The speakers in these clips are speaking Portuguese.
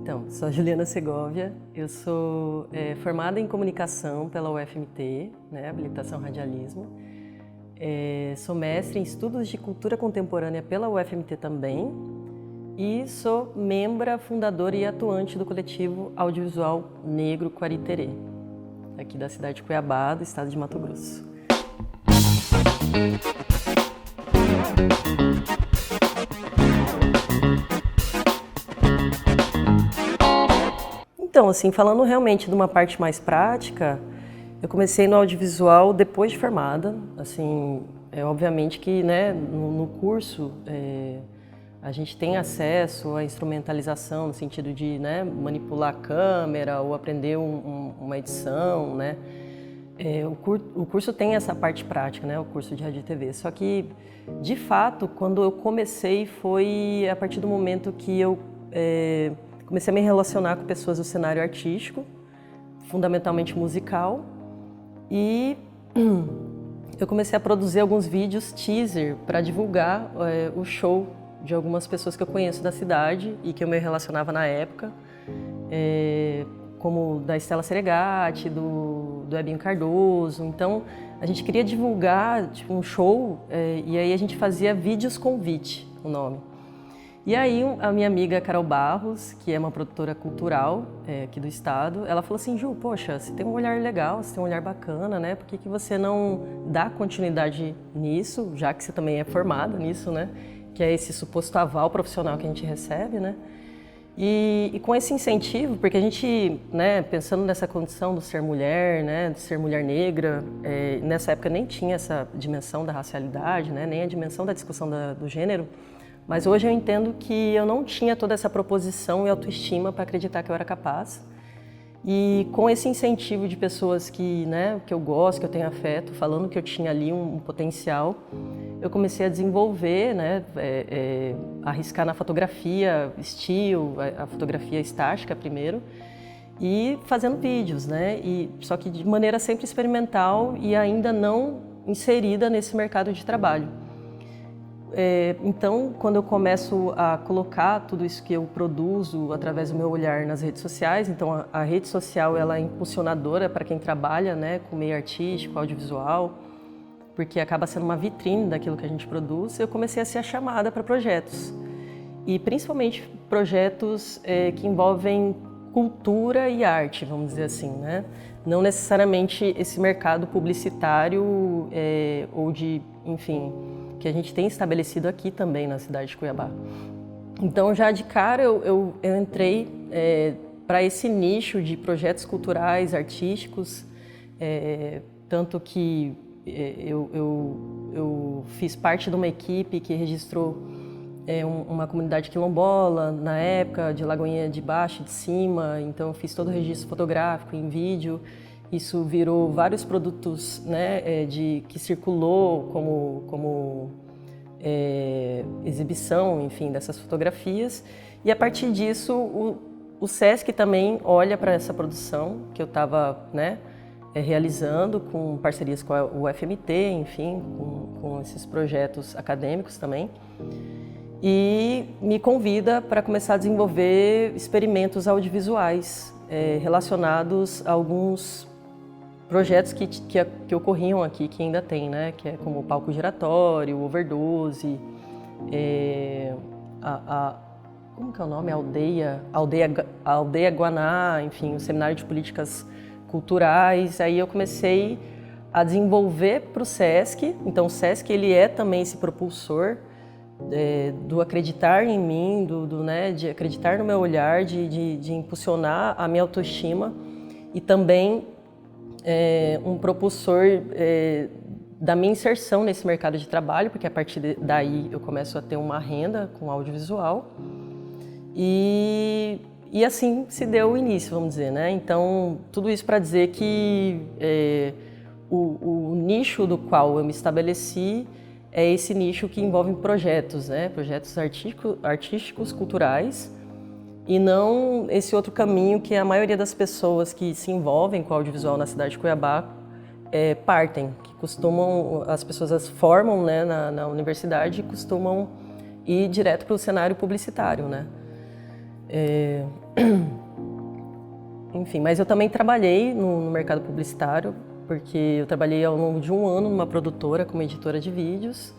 Então, sou a Juliana Segovia, eu sou formada em comunicação pela UFMT, né, habilitação radialismo. Sou mestre em estudos de cultura contemporânea pela UFMT também e sou membra, fundadora e atuante do coletivo audiovisual Negro Quariterê, aqui da cidade de Cuiabá, do estado de Mato Grosso. Então, assim, falando realmente de uma parte mais prática, eu comecei no audiovisual depois de formada. Assim, obviamente que, né, no curso a gente tem acesso à instrumentalização no sentido de, né, manipular a câmera ou aprender uma edição, né. O curso tem essa parte prática, né, o curso de rádio e TV. Só que, de fato, quando eu comecei foi a partir do momento que eu comecei a me relacionar com pessoas do cenário artístico, fundamentalmente musical, e eu comecei a produzir alguns vídeos teaser para divulgar o show de algumas pessoas que eu conheço da cidade e que eu me relacionava na época, como da Estela Seregati, do Ebinho Cardoso. Então, a gente queria divulgar tipo, um show e aí a gente fazia vídeos convite, o nome. E aí a minha amiga Carol Barros, que é uma produtora cultural aqui do estado, ela falou assim: Ju, poxa, você tem um olhar legal, você tem um olhar bacana, né? Por que você não dá continuidade nisso, já que você também é formada nisso, né? Que é esse suposto aval profissional que a gente recebe, né? E com esse incentivo, porque a gente, né, pensando nessa condição do ser mulher, né, de ser mulher negra, nessa época nem tinha essa dimensão da racialidade, né, nem a dimensão da discussão do gênero. Mas hoje eu entendo que eu não tinha toda essa proposição e autoestima para acreditar que eu era capaz. E com esse incentivo de pessoas que eu gosto, que eu tenho afeto, falando que eu tinha ali um potencial, eu comecei a desenvolver, né, arriscar na fotografia estilo, a fotografia estática primeiro, e fazendo vídeos, né, só que de maneira sempre experimental e ainda não inserida nesse mercado de trabalho. Então, quando eu começo a colocar tudo isso que eu produzo através do meu olhar nas redes sociais, então a rede social ela é impulsionadora para quem trabalha, né, com meio artístico, audiovisual, porque acaba sendo uma vitrine daquilo que a gente produz. Eu comecei a ser chamada para projetos, e principalmente projetos que envolvem cultura e arte, vamos dizer assim, né? Não necessariamente esse mercado publicitário ou de, enfim, que a gente tem estabelecido aqui também na cidade de Cuiabá. Então, já de cara, eu entrei para esse nicho de projetos culturais, artísticos, tanto que eu fiz parte de uma equipe que registrou uma comunidade quilombola, na época, de Lagoinha de Baixo e de Cima, então eu fiz todo o registro fotográfico em vídeo. Isso virou vários produtos, né, que circulou como exibição, enfim, dessas fotografias. E a partir disso, o SESC também olha para essa produção que eu estava, né, realizando com parcerias com a UFMT, enfim, com esses projetos acadêmicos também. E me convida para começar a desenvolver experimentos audiovisuais relacionados a alguns projetos que ocorriam aqui, que ainda tem, né? Que é como o palco giratório, overdose, como que é o nome? Aldeia Guaná, enfim, o seminário de políticas culturais. Aí eu comecei a desenvolver para o SESC. Então o SESC ele é também esse propulsor do acreditar em mim, né, de acreditar no meu olhar, de impulsionar a minha autoestima e também um propulsor da minha inserção nesse mercado de trabalho, porque a partir daí eu começo a ter uma renda com audiovisual e assim se deu o início, vamos dizer, né? Então, tudo isso para dizer que o nicho do qual eu me estabeleci é esse nicho que envolve projetos, né? Projetos artísticos, culturais, e não esse outro caminho que a maioria das pessoas que se envolvem com o audiovisual na cidade de Cuiabá partem, que costumam, as pessoas formam, né, na universidade e costumam ir direto para o cenário publicitário, né? Enfim, mas eu também trabalhei no mercado publicitário, porque eu trabalhei ao longo de 1 ano numa produtora como editora de vídeos.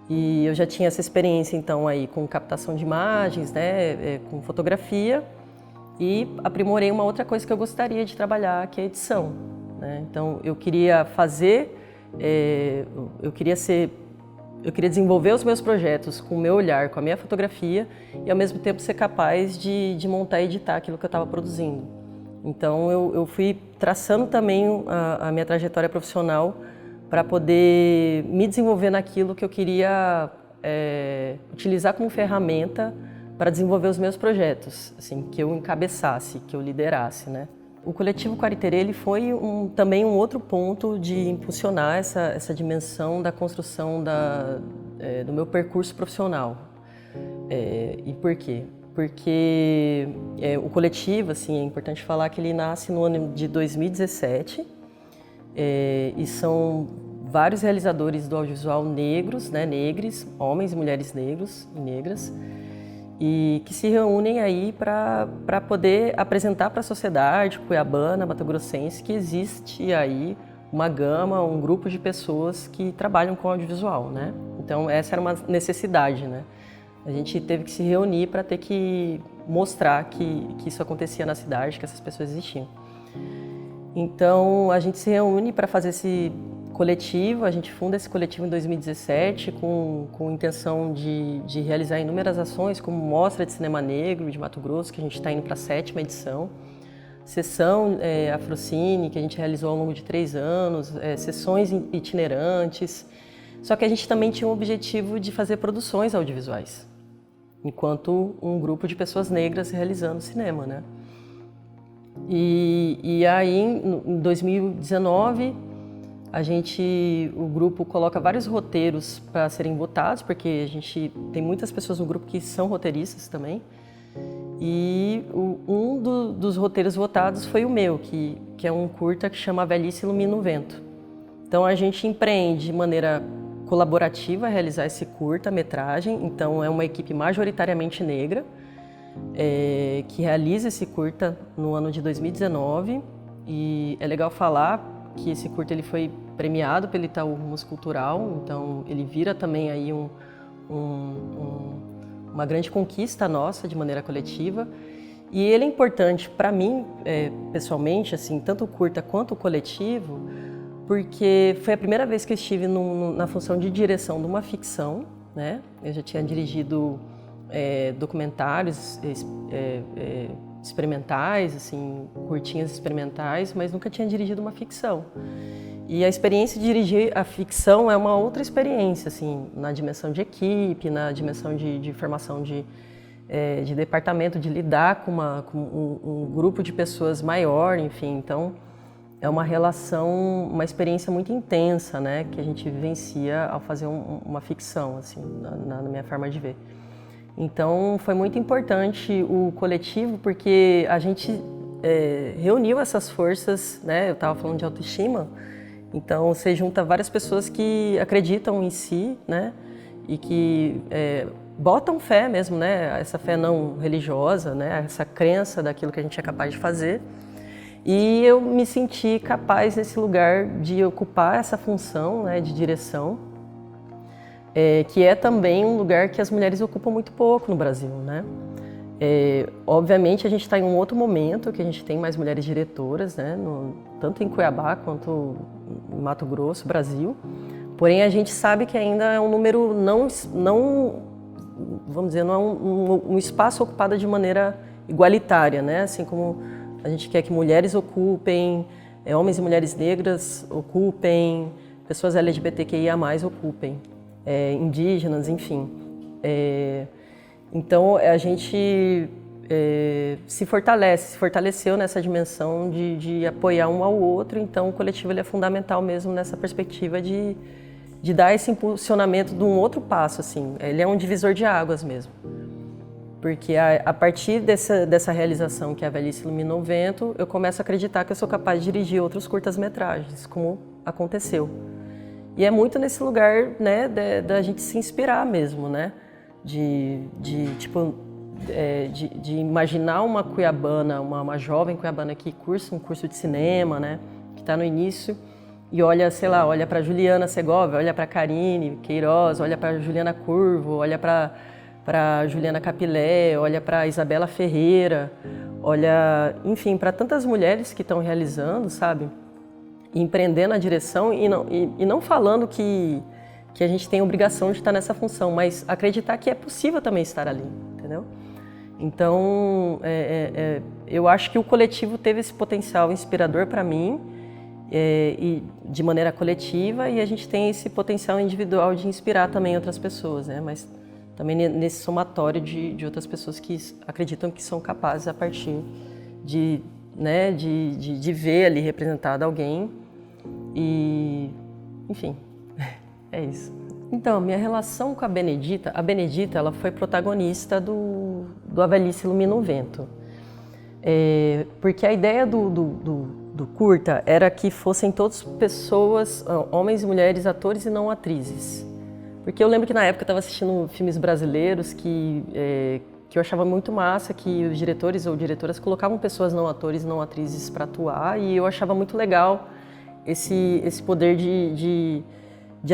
E eu já tinha essa experiência, então, aí com captação de imagens, né, com fotografia, e aprimorei uma outra coisa que eu gostaria de trabalhar, que é a edição, né? Então, eu queria fazer, eu queria desenvolver os meus projetos com o meu olhar, com a minha fotografia, e ao mesmo tempo ser capaz de montar e editar aquilo que eu estava produzindo. Então, eu fui traçando também a minha trajetória profissional para poder me desenvolver naquilo que eu queria utilizar como ferramenta para desenvolver os meus projetos, assim, que eu encabeçasse, que eu liderasse, né? O Coletivo Quariterê, ele foi também um outro ponto de impulsionar essa dimensão da construção do meu percurso profissional. E por quê? Porque o coletivo, assim, é importante falar que ele nasce no ano de 2017 e são vários realizadores do audiovisual negros, né, negres, homens e mulheres negros e negras, e que se reúnem aí para poder apresentar para a sociedade cuiabana, mato-grossense, que existe aí uma gama, um grupo de pessoas que trabalham com audiovisual, né? Então essa era uma necessidade, né? A gente teve que se reunir para ter que mostrar que isso acontecia na cidade, que essas pessoas existiam. Então a gente se reúne para fazer esse coletivo, a gente funda esse coletivo em 2017 com intenção de realizar inúmeras ações, como Mostra de Cinema Negro de Mato Grosso, que a gente está indo para a 7ª edição, sessão Afrocine, que a gente realizou ao longo de 3 anos, sessões itinerantes. Só que a gente também tinha o objetivo de fazer produções audiovisuais, enquanto um grupo de pessoas negras realizando cinema, né? E aí, em 2019, o grupo coloca vários roteiros para serem votados, porque a gente tem muitas pessoas no grupo que são roteiristas também. E dos roteiros votados foi o meu, que é um curta que chama A Velhice Ilumina o Vento. Então a gente empreende de maneira colaborativa a realizar esse curta-metragem. Então é uma equipe majoritariamente negra que realiza esse curta no ano de 2019. E é legal falar que esse curta ele foi premiado pelo Itaú Rumos Cultural, então ele vira também aí uma grande conquista nossa de maneira coletiva. E ele é importante para mim, pessoalmente, assim, tanto o curta quanto o coletivo, porque foi a primeira vez que eu estive na função de direção de uma ficção, né? Eu já tinha dirigido documentários experimentais, assim, curtinhas experimentais, mas nunca tinha dirigido uma ficção. E a experiência de dirigir a ficção é uma outra experiência, assim, na dimensão de equipe, na dimensão de formação de departamento, de lidar com um grupo de pessoas maior, enfim. Então, é uma relação, uma experiência muito intensa, né, que a gente vivencia ao fazer uma ficção, assim, na minha forma de ver. Então, foi muito importante o coletivo, porque a gente reuniu essas forças, né? Eu estava falando de autoestima, então você junta várias pessoas que acreditam em si, né? E que botam fé mesmo, né? Essa fé não religiosa, né? Essa crença daquilo que a gente é capaz de fazer. E eu me senti capaz nesse lugar de ocupar essa função, né, de direção. Que é também um lugar que as mulheres ocupam muito pouco no Brasil, né? Obviamente a gente está em um outro momento, que a gente tem mais mulheres diretoras, né? Tanto em Cuiabá quanto em Mato Grosso, Brasil. Porém a gente sabe que ainda é um número não vamos dizer, não é um espaço ocupado de maneira igualitária, né? Assim como a gente quer que mulheres ocupem, homens e mulheres negras ocupem, pessoas LGBTQIA+, ocupem. Indígenas, enfim. Então a gente se fortaleceu nessa dimensão de apoiar um ao outro. Então o coletivo ele é fundamental mesmo nessa perspectiva de dar esse impulsionamento de um outro passo, assim. Ele é um divisor de águas mesmo. Porque a partir dessa realização que é A Velhice Ilumina o Vento, eu começo a acreditar que eu sou capaz de dirigir outros curtas-metragens, como aconteceu. E é muito nesse lugar, né, da gente se inspirar mesmo, né? De tipo, de imaginar uma cuiabana, uma jovem cuiabana que cursa um curso de cinema, né, que está no início, e olha, sei lá, olha para Juliana Segovia, olha para Karine Queiroz, olha para Juliana Curvo, olha para Juliana Capilé, olha para Isabela Ferreira, olha, enfim, para tantas mulheres que estão realizando, sabe, empreendendo a direção e não falando que a gente tem a obrigação de estar nessa função, mas acreditar que é possível também estar ali, entendeu? Então, eu acho que o coletivo teve esse potencial inspirador para mim, e de maneira coletiva, e a gente tem esse potencial individual de inspirar também outras pessoas, né? Mas também nesse somatório de outras pessoas que acreditam que são capazes a partir de ver ali representado alguém e, enfim, é isso. Então, minha relação com a Benedita ela foi protagonista do A Velhice Ilumina o Vento, porque a ideia do curta era que fossem todas pessoas, homens e mulheres, atores e não atrizes. Porque eu lembro que na época eu estava assistindo filmes brasileiros que eu achava muito massa, que os diretores ou diretoras colocavam pessoas não atores e não atrizes para atuar, e eu achava muito legal esse poder de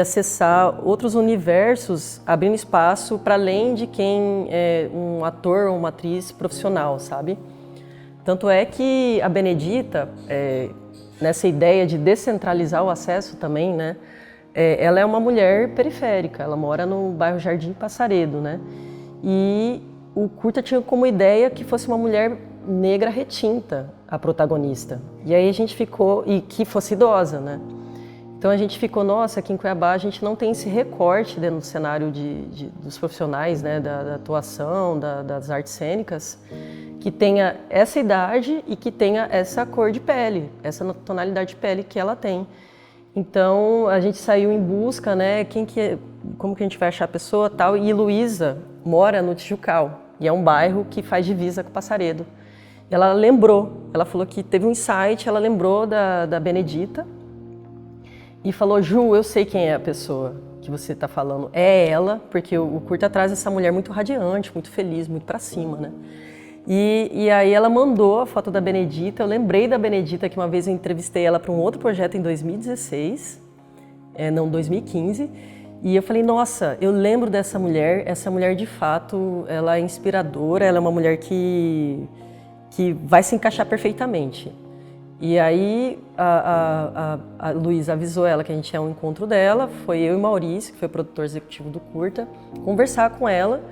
acessar outros universos, abrindo espaço para além de quem é um ator ou uma atriz profissional, sabe? Tanto é que a Benedita, nessa ideia de descentralizar o acesso também, né? Ela é uma mulher periférica, ela mora no bairro Jardim Passaredo, né? E o curta tinha como ideia que fosse uma mulher negra retinta, a protagonista. E aí a gente ficou, e que fosse idosa, né? Então a gente ficou, nossa, aqui em Cuiabá a gente não tem esse recorte dentro do cenário dos profissionais, né? Da atuação, das artes cênicas, que tenha essa idade e que tenha essa cor de pele, essa tonalidade de pele que ela tem. Então a gente saiu em busca, né, como que a gente vai achar a pessoa, tal, e Luísa mora no Tijucal, e é um bairro que faz divisa com Passaredo. Ela lembrou, ela falou que teve um insight, ela lembrou da Benedita e falou: Ju, eu sei quem é a pessoa que você está falando, é ela, porque o curta traz essa mulher muito radiante, muito feliz, muito para cima, né? E aí ela mandou a foto da Benedita. Eu lembrei da Benedita que uma vez eu entrevistei ela para um outro projeto em 2016, não, 2015, e eu falei, nossa, eu lembro dessa mulher, essa mulher de fato, ela é inspiradora, ela é uma mulher que vai se encaixar perfeitamente. E aí a Luísa avisou ela que a gente ia um encontro dela, foi eu e Maurício, que foi o produtor executivo do curta, conversar com ela.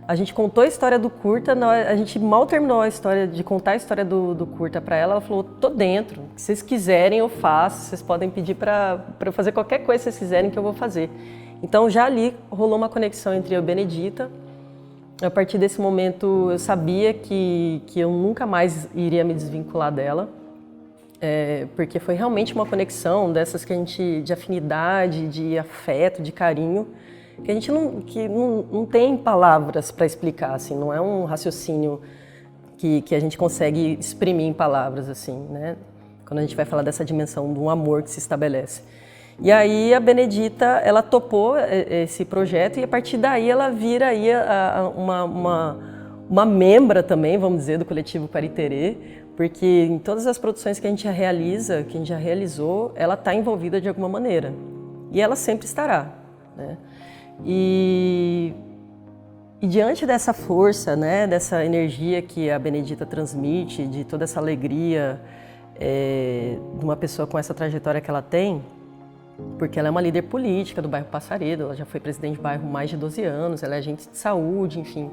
A gente contou a história do curta, a gente mal terminou a história de contar a história do curta para ela. Ela falou: tô dentro, se vocês quiserem eu faço, vocês podem pedir para eu fazer qualquer coisa que vocês quiserem que eu vou fazer. Então já ali rolou uma conexão entre eu e a Benedita. A partir desse momento eu sabia que eu nunca mais iria me desvincular dela, porque foi realmente uma conexão dessas que a gente, de afinidade, de afeto, de carinho, que a gente não tem palavras para explicar, assim, não é um raciocínio que a gente consegue exprimir em palavras, assim, né? Quando a gente vai falar dessa dimensão do amor que se estabelece. E aí a Benedita, ela topou esse projeto e a partir daí ela vira aí uma membra também, vamos dizer, do coletivo Pariterê, porque em todas as produções que a gente realiza, que a gente já realizou, ela está envolvida de alguma maneira. E ela sempre estará, né? E diante dessa força, né, dessa energia que a Benedita transmite, de toda essa alegria de uma pessoa com essa trajetória que ela tem, porque ela é uma líder política do bairro Passaredo, ela já foi presidente do bairro há mais de 12 anos, ela é agente de saúde, enfim,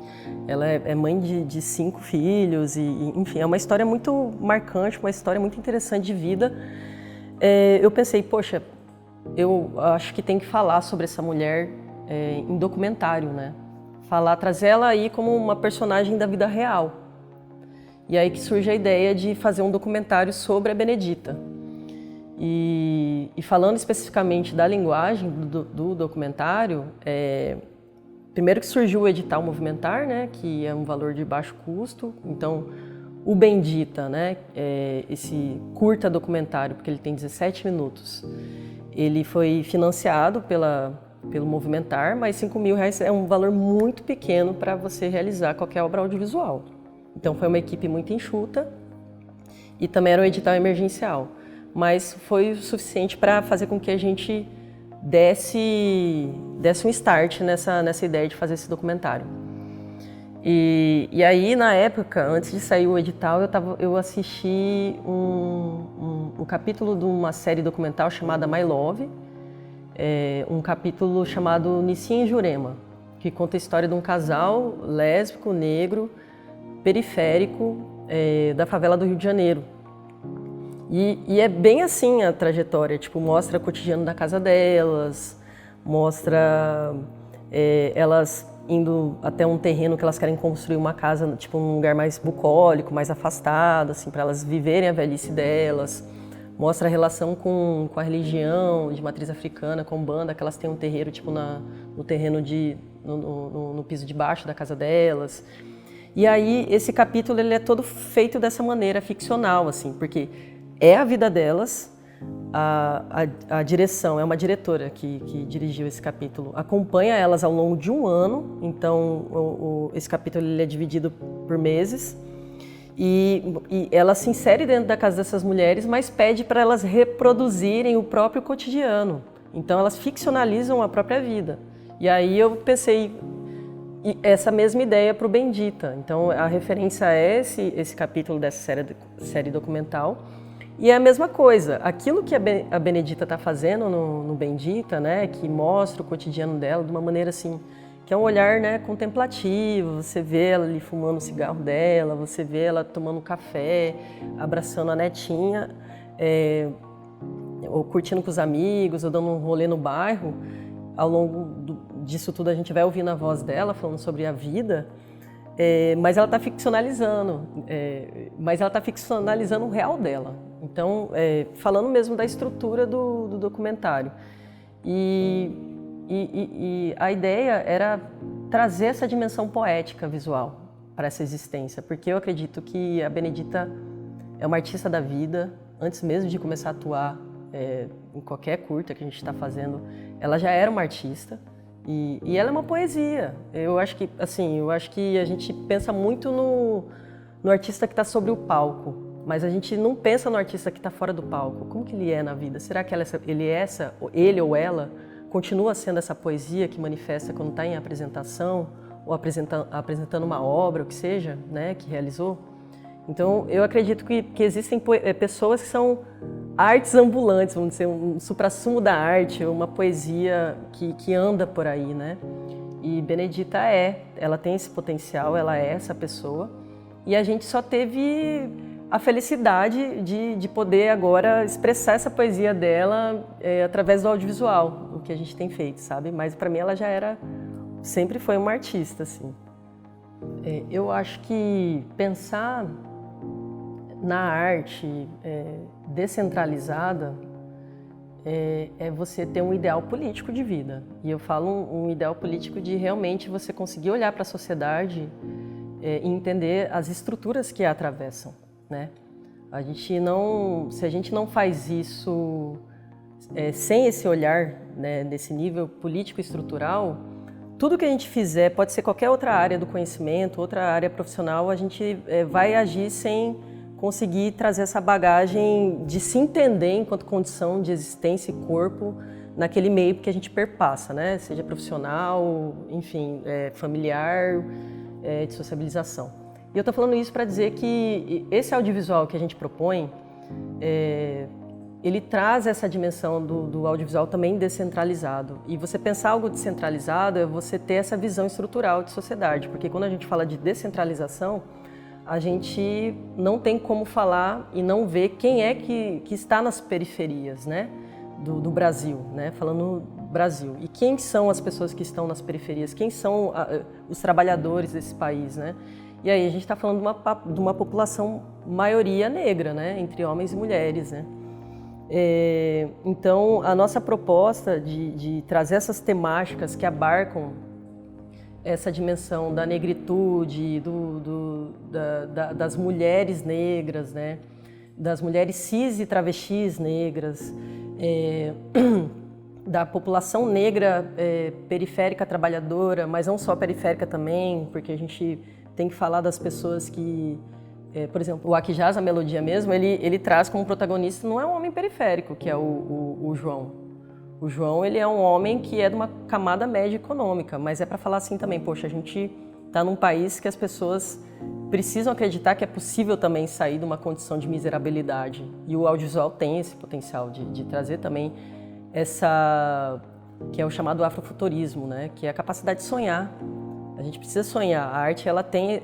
ela é mãe de 5 filhos, enfim, é uma história muito marcante, uma história muito interessante de vida. Eu pensei, poxa, eu acho que tem que falar sobre essa mulher em documentário, né? Trazer ela aí como uma personagem da vida real. E aí que surge a ideia de fazer um documentário sobre a Benedita. E falando especificamente da linguagem do documentário, primeiro que surgiu o edital Movimentar, né, que é um valor de baixo custo. Então, o Bendita, né, esse curta documentário, porque ele tem 17 minutos, ele foi financiado pelo Movimentar, mas R$5.000 é um valor muito pequeno para você realizar qualquer obra audiovisual. Então foi uma equipe muito enxuta e também era um edital emergencial, mas foi o suficiente para fazer com que a gente desse um start nessa ideia de fazer esse documentário. E aí, na época, antes de sair o edital, eu assisti um capítulo de uma série documental chamada My Love, um capítulo chamado Nissim e Jurema, que conta a história de um casal lésbico, negro, periférico, da favela do Rio de Janeiro. E é bem assim a trajetória, tipo, mostra o cotidiano da casa delas, mostra elas indo até um terreno que elas querem construir uma casa, tipo, num lugar mais bucólico, mais afastado, assim, para elas viverem a velhice delas. Mostra a relação com a religião de matriz africana, com Umbanda, que elas têm um terreiro, tipo, no terreno no piso de baixo da casa delas. E aí, esse capítulo, ele é todo feito dessa maneira ficcional, assim, porque é a vida delas. A direção, é uma diretora que dirigiu esse capítulo, acompanha elas ao longo de um ano, então esse capítulo ele é dividido por meses, e ela se insere dentro da casa dessas mulheres, mas pede para elas reproduzirem o próprio cotidiano, então elas ficcionalizam a própria vida. E aí eu pensei essa mesma ideia para o Bendita, então a referência é esse capítulo dessa série documental. E é a mesma coisa, aquilo que a Benedita está fazendo no Bendita, né, que mostra o cotidiano dela de uma maneira assim, que é um olhar, né, contemplativo, você vê ela ali fumando o cigarro dela, você vê ela tomando um café, abraçando a netinha, ou curtindo com os amigos, ou dando um rolê no bairro. Ao longo disso tudo a gente vai ouvindo a voz dela falando sobre a vida, mas ela está ficcionalizando, o real dela. Então, falando mesmo da estrutura do documentário. E a ideia era trazer essa dimensão poética visual para essa existência, porque eu acredito que a Benedita é uma artista da vida, antes mesmo de começar a atuar em qualquer curta que a gente está fazendo, ela já era uma artista. E ela é uma poesia. Eu acho que a gente pensa muito no artista que está sobre o palco, mas a gente não pensa no artista que está fora do palco. Como que ele é na vida? Será que ele ou ela continua sendo essa poesia que manifesta quando está em apresentação ou apresentando uma obra, o que seja, né, que realizou? Então, eu acredito que existem pessoas que são artes ambulantes, vamos dizer, um suprassumo da arte, uma poesia que anda por aí, né? E Benedita ela tem esse potencial, ela é essa pessoa. E a gente só teve a felicidade de poder agora expressar essa poesia dela através do audiovisual, o que a gente tem feito, sabe? Mas para mim ela sempre foi uma artista, assim. Eu acho que pensar na arte descentralizada é você ter um ideal político de vida. E eu falo um ideal político de realmente você conseguir olhar para a sociedade e entender as estruturas que a atravessam, né? Se a gente não faz isso sem esse olhar, né, desse nível político e estrutural, tudo que a gente fizer, pode ser qualquer outra área do conhecimento, outra área profissional, a gente vai agir sem conseguir trazer essa bagagem de se entender enquanto condição de existência e corpo naquele meio que a gente perpassa, né? Seja profissional, enfim, familiar, de sociabilização. E eu estou falando isso para dizer que esse audiovisual que a gente propõe, ele traz essa dimensão do audiovisual também descentralizado. E você pensar algo descentralizado é você ter essa visão estrutural de sociedade, porque quando a gente fala de descentralização, a gente não tem como falar e não ver quem é que está nas periferias, né, do Brasil, né, falando Brasil. E quem são as pessoas que estão nas periferias? Quem são os trabalhadores desse país, né? E aí a gente está falando de uma população maioria negra, né, entre homens e mulheres, né? Então, a nossa proposta de trazer essas temáticas que abarcam essa dimensão da negritude, das mulheres negras, né? Das mulheres cis e travestis negras, da população negra periférica trabalhadora, mas não só periférica também, porque a gente tem que falar das pessoas que, por exemplo, o Aqui Jaz a Melodia mesmo, ele traz como protagonista, não é um homem periférico, que é o João. O João, ele é um homem que é de uma camada média econômica, mas é para falar assim também, poxa, a gente está num país que as pessoas precisam acreditar que é possível também sair de uma condição de miserabilidade. E o audiovisual tem esse potencial de trazer também essa, que é o chamado afrofuturismo, né? Que é a capacidade de sonhar. A gente precisa sonhar. A arte, ela tem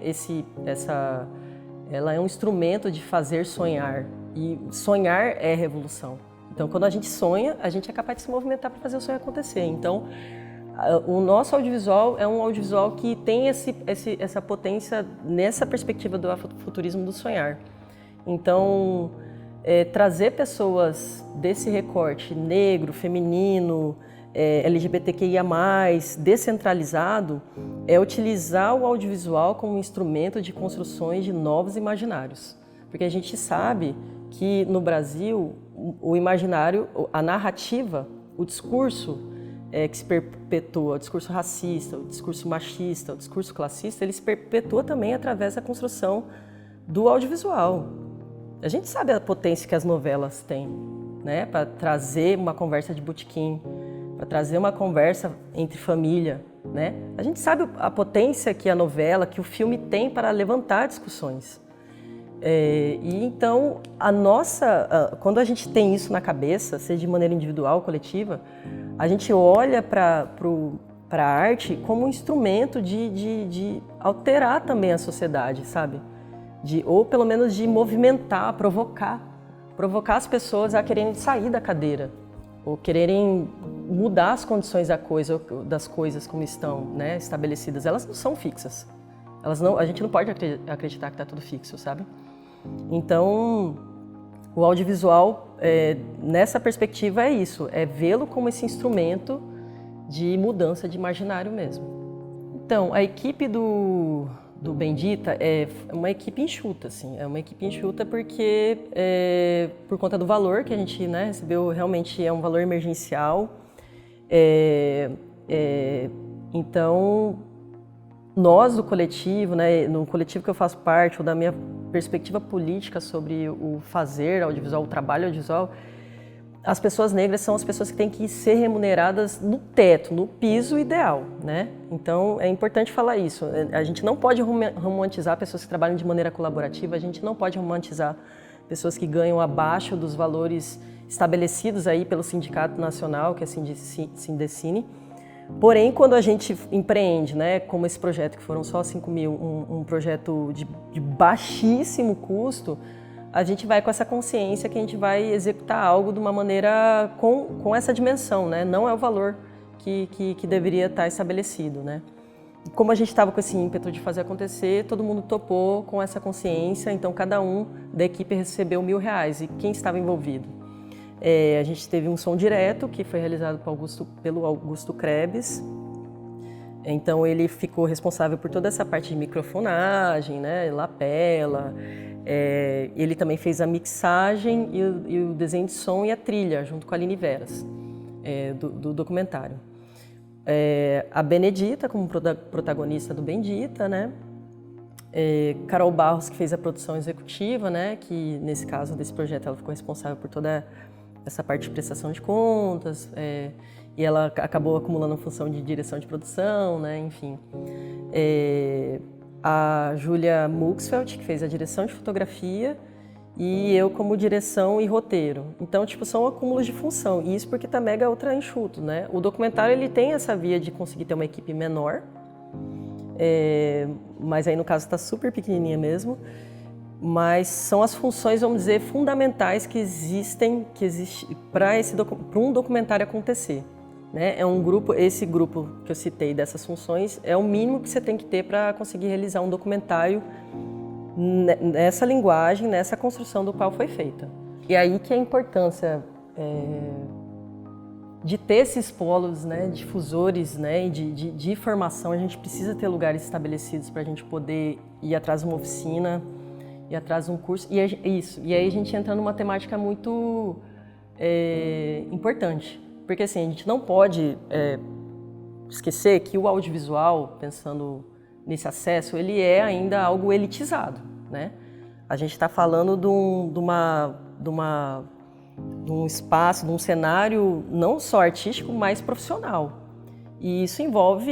ela é um instrumento de fazer sonhar. E sonhar é revolução. Então, quando a gente sonha, a gente é capaz de se movimentar para fazer o sonho acontecer. Então, o nosso audiovisual é um audiovisual que tem essa potência nessa perspectiva do afrofuturismo do sonhar. Então, trazer pessoas desse recorte negro, feminino, LGBTQIA+, descentralizado, é utilizar o audiovisual como um instrumento de construções de novos imaginários. Porque a gente sabe que no Brasil, o imaginário, a narrativa, o discurso que se perpetua, o discurso racista, o discurso machista, o discurso classista, ele se perpetua também através da construção do audiovisual. A gente sabe a potência que as novelas têm, né, para trazer uma conversa de botequim, para trazer uma conversa entre família, né? A gente sabe a potência que a novela, que o filme tem para levantar discussões. E então, quando a gente tem isso na cabeça, seja de maneira individual ou coletiva, a gente olha para a arte como um instrumento de alterar também a sociedade, sabe? Ou pelo menos de movimentar, provocar as pessoas a quererem sair da cadeira, ou quererem mudar as condições das coisas como estão, né, estabelecidas. Elas não são fixas. A gente não pode acreditar que está tudo fixo, sabe? Então, o audiovisual, nessa perspectiva, é isso, é vê-lo como esse instrumento de mudança de imaginário mesmo. Então, a equipe do Bendita é uma equipe enxuta, assim, é uma equipe enxuta porque, por conta do valor que a gente, né, recebeu, realmente é um valor emergencial. Então, nós do coletivo, né, no coletivo que eu faço parte, ou da minha perspectiva política sobre o fazer audiovisual, o trabalho audiovisual, as pessoas negras são as pessoas que têm que ser remuneradas no teto, no piso ideal, né? Então, é importante falar isso. A gente não pode romantizar pessoas que trabalham de maneira colaborativa, a gente não pode romantizar pessoas que ganham abaixo dos valores estabelecidos aí pelo Sindicato Nacional, que é a Sindecine. Porém, quando a gente empreende, né, como esse projeto, que foram só 5 mil, um projeto de baixíssimo custo, a gente vai com essa consciência que a gente vai executar algo de uma maneira com essa dimensão, né? Não é o valor que deveria estar estabelecido, né? Como a gente estava com esse ímpeto de fazer acontecer, todo mundo topou com essa consciência, então cada um da equipe recebeu R$1.000. E quem estava envolvido? A gente teve um som direto, que foi realizado pelo Augusto Krebs. Então ele ficou responsável por toda essa parte de microfonagem, né, lapela. Ele também fez a mixagem e o desenho de som e a trilha, junto com a Aline Veras, do documentário. A Benedita, como protagonista do Bendita, né? Carol Barros, que fez a produção executiva, né? Que nesse caso desse projeto ela ficou responsável por toda essa parte de prestação de contas, e ela acabou acumulando a função de direção de produção, né? Enfim. A Júlia Muxfeld, que fez a direção de fotografia, e eu como direção e roteiro. Então, tipo, são acúmulos de função, e isso porque tá mega ultra enxuto, né? O documentário, ele tem essa via de conseguir ter uma equipe menor, mas aí no caso tá super pequenininha mesmo, mas são as funções, vamos dizer, fundamentais que existem para um documentário acontecer, né? Esse grupo que eu citei dessas funções é o mínimo que você tem que ter para conseguir realizar um documentário nessa linguagem, nessa construção do qual foi feita. E aí que é a importância de ter esses polos, né, difusores, né, de formação. A gente precisa ter lugares estabelecidos para a gente poder ir atrás de uma oficina, ir atrás de um curso. E aí a gente entra numa temática muito importante, porque assim, a gente não pode esquecer que o audiovisual, pensando nesse acesso, ele é ainda algo elitizado, né? A gente está falando de um espaço, de um cenário não só artístico, mas profissional. E isso envolve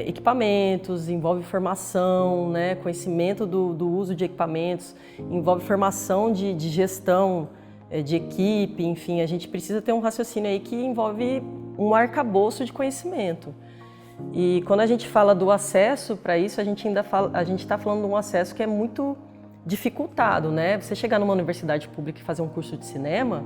equipamentos, envolve formação, né, conhecimento do uso de equipamentos, envolve formação de gestão de equipe, enfim, a gente precisa ter um raciocínio aí que envolve um arcabouço de conhecimento. E quando a gente fala do acesso para isso, a gente está falando de um acesso que é muito dificultado, né? Você chegar numa universidade pública e fazer um curso de cinema,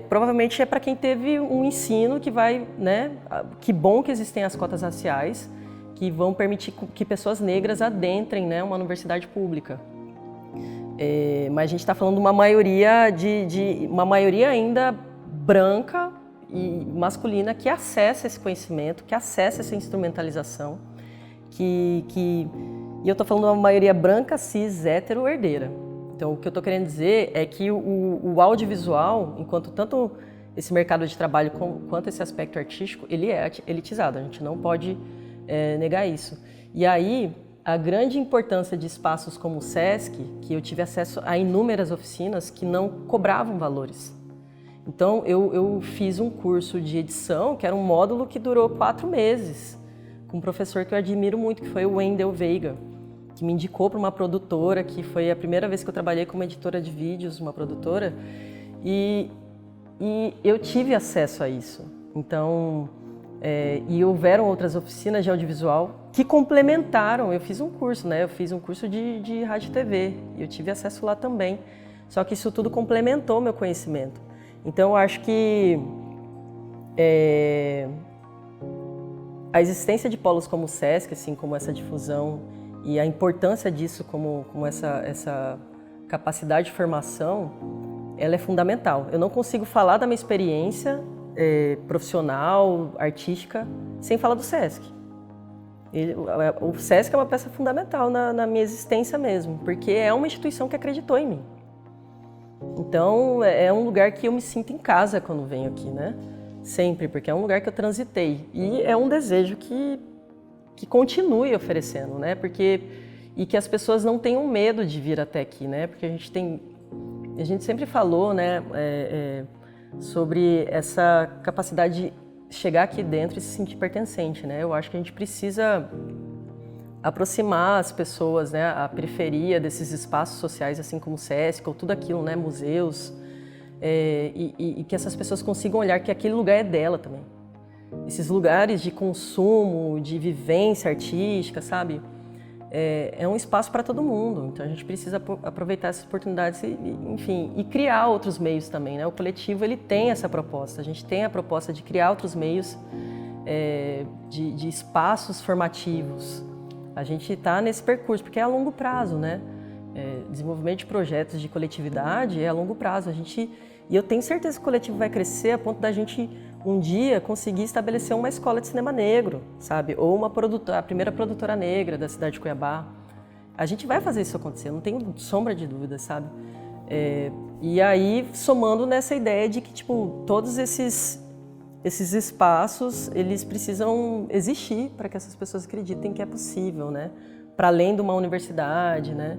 provavelmente é para quem teve um ensino que vai, né? Que bom que existem as cotas raciais, que vão permitir que pessoas negras adentrem, né, uma universidade pública. Mas a gente está falando de uma maioria uma maioria ainda branca e masculina que acessa esse conhecimento, que acessa essa instrumentalização, e eu estou falando de uma maioria branca, cis, hétero, herdeira. Então, o que eu estou querendo dizer é que o audiovisual, enquanto tanto esse mercado de trabalho quanto esse aspecto artístico, ele é elitizado, a gente não pode negar isso. E aí, a grande importância de espaços como o SESC, que eu tive acesso a inúmeras oficinas que não cobravam valores. Então, eu fiz um curso de edição, que era um módulo que durou 4 meses, com um professor que eu admiro muito, que foi o Wendel Veiga, que me indicou para uma produtora, que foi a primeira vez que eu trabalhei como editora de vídeos, uma produtora, e eu tive acesso a isso. Então, e houveram outras oficinas de audiovisual que complementaram. Eu fiz um curso, né? Eu fiz um curso de rádio e TV, e eu tive acesso lá também. Só que isso tudo complementou meu conhecimento. Então, eu acho que a existência de polos como o SESC, assim, como essa difusão e a importância disso como essa capacidade de formação, ela é fundamental. Eu não consigo falar da minha experiência profissional, artística, sem falar do SESC. O SESC é uma peça fundamental na minha existência mesmo, porque é uma instituição que acreditou em mim. Então, é um lugar que eu me sinto em casa quando venho aqui, né? Sempre, porque é um lugar que eu transitei. E é um desejo que continue oferecendo, né? E que as pessoas não tenham medo de vir até aqui, né? Porque a gente sempre falou, né, sobre essa capacidade de chegar aqui dentro e se sentir pertencente, né? Eu acho que a gente precisa aproximar as pessoas, né, a periferia desses espaços sociais, assim como o SESC ou tudo aquilo, né, museus, e que essas pessoas consigam olhar que aquele lugar é dela também. Esses lugares de consumo, de vivência artística, sabe? É um espaço para todo mundo, então a gente precisa aproveitar essas oportunidades enfim, e criar outros meios também, né? O coletivo, ele tem essa proposta, a gente tem a proposta de criar outros meios de espaços formativos. A gente está nesse percurso, porque é a longo prazo, né? Desenvolvimento de projetos de coletividade é a longo prazo. E eu tenho certeza que o coletivo vai crescer a ponto da gente, um dia, conseguir estabelecer uma escola de cinema negro, sabe? Ou a primeira produtora negra da cidade de Cuiabá. A gente vai fazer isso acontecer, não tenho sombra de dúvida, sabe? E aí, somando nessa ideia de que, tipo, todos esses espaços, eles precisam existir para que essas pessoas acreditem que é possível, né? Para além de uma universidade, né?